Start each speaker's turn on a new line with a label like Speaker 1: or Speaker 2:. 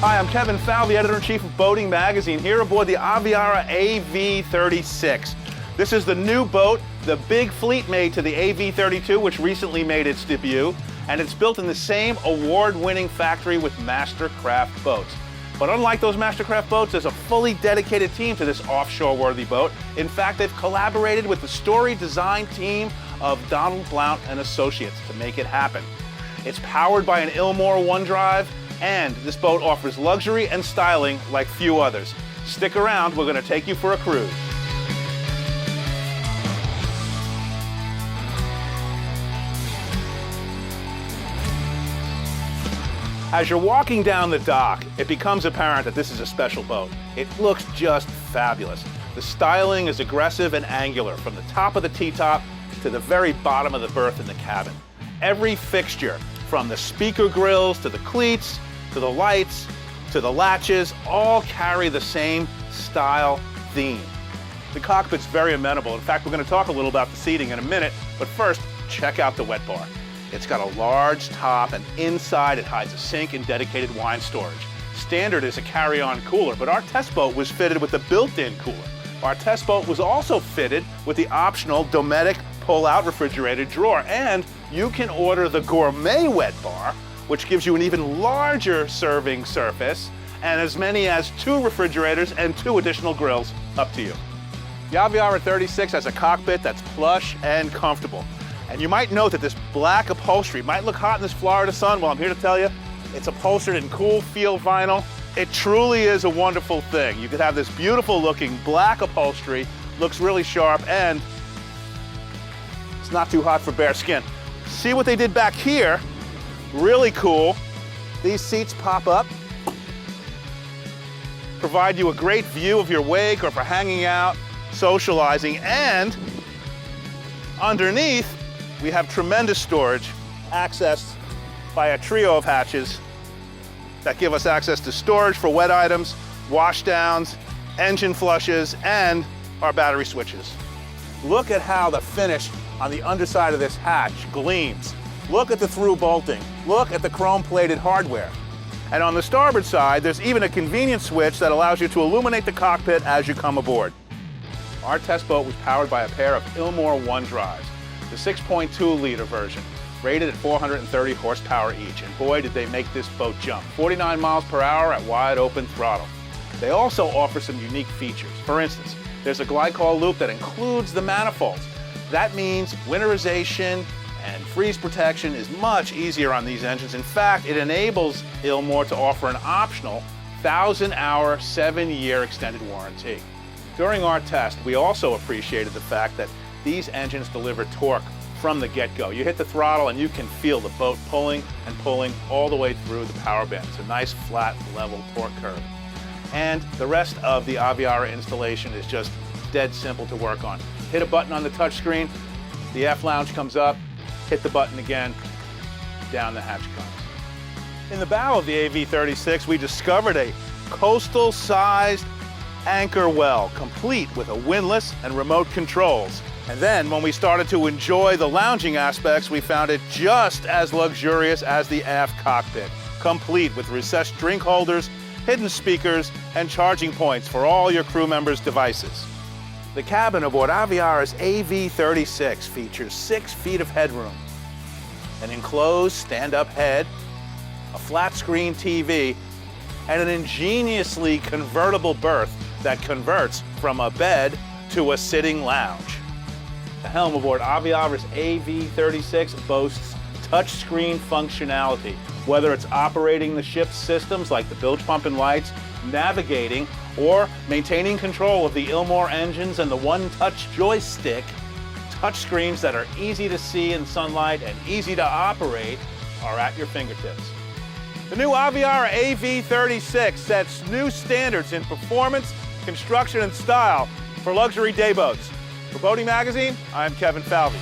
Speaker 1: Hi, I'm Kevin Falvey, Editor-in-Chief of Boating Magazine, here aboard the Aviara AV36. This is the new boat, the big fleet mate to the AV32, which recently made its debut, and it's built in the same award-winning factory with MasterCraft Boats. But unlike those MasterCraft boats, there's a fully dedicated team to this offshore-worthy boat. In fact, they've collaborated with the story design team of Donald Blount and Associates to make it happen. It's powered by an Ilmor One Drive, and this boat offers luxury and styling like few others. Stick around, we're going to take you for a cruise. As you're walking down the dock, it becomes apparent that this is a special boat. It looks just fabulous. The styling is aggressive and angular, from the top of the T-top to the very bottom of the berth in the cabin. Every fixture, from the speaker grills to the cleats, to the lights, to the latches, all carry the same style theme. The cockpit's very amenable. In fact, we're going to talk a little about the seating in a minute, but first, check out the wet bar. It's got a large top, and inside it hides a sink and dedicated wine storage. Standard is a carry-on cooler, but our test boat was fitted with a built-in cooler. Our test boat was also fitted with the optional Dometic pull-out refrigerated drawer, and you can order the gourmet wet bar, which gives you an even larger serving surface and as many as 2 refrigerators and 2 additional grills, up to you. The Aviara 36 has a cockpit that's plush and comfortable. And you might note that this black upholstery might look hot in this Florida sun. Well, I'm here to tell you, it's upholstered in cool feel vinyl. It truly is a wonderful thing. You could have this beautiful looking black upholstery, looks really sharp, and it's not too hot for bare skin. See what they did back here? Really cool. These seats pop up, provide you a great view of your wake or for hanging out, socializing, and underneath, we have tremendous storage, accessed by a trio of hatches that give us access to storage for wet items, wash downs, engine flushes, and our battery switches. Look at how the finish on the underside of this hatch gleams. Look at the through bolting. Look at the chrome-plated hardware. And on the starboard side, there's even a convenient switch that allows you to illuminate the cockpit as you come aboard. Our test boat was powered by a pair of Ilmor One Drives, the 6.2-liter version, rated at 430 horsepower each. And boy, did they make this boat jump. 49 miles per hour at wide open throttle. They also offer some unique features. For instance, there's a glycol loop that includes the manifolds. That means winterization and freeze protection is much easier on these engines. In fact, it enables Ilmor to offer an optional 1,000-hour, 7-year extended warranty. During our test, we also appreciated the fact that these engines deliver torque from the get-go. You hit the throttle and you can feel the boat pulling and pulling all the way through the power band. It's a nice, flat, level torque curve. And the rest of the Aviara installation is just dead simple to work on. Hit a button on the touchscreen, the F-lounge comes up, hit the button again, down the hatch comes. In the bow of the AV36, we discovered a coastal-sized anchor well, complete with a windlass and remote controls. And then, when we started to enjoy the lounging aspects, we found it just as luxurious as the aft cockpit, complete with recessed drink holders, hidden speakers, and charging points for all your crew members' devices. The cabin aboard Aviara's AV36 features 6 feet of headroom, an enclosed stand-up head, a flat-screen TV, and an ingeniously convertible berth that converts from a bed to a sitting lounge. The helm aboard Aviara's AV36 boasts touchscreen functionality, whether it's operating the ship's systems like the bilge pump and lights, navigating, or maintaining control of the Ilmor engines and the one-touch joystick. Touchscreens that are easy to see in sunlight and easy to operate are at your fingertips. The new Aviara AV36 sets new standards in performance, construction, and style for luxury day boats. For Boating Magazine, I'm Kevin Falvey.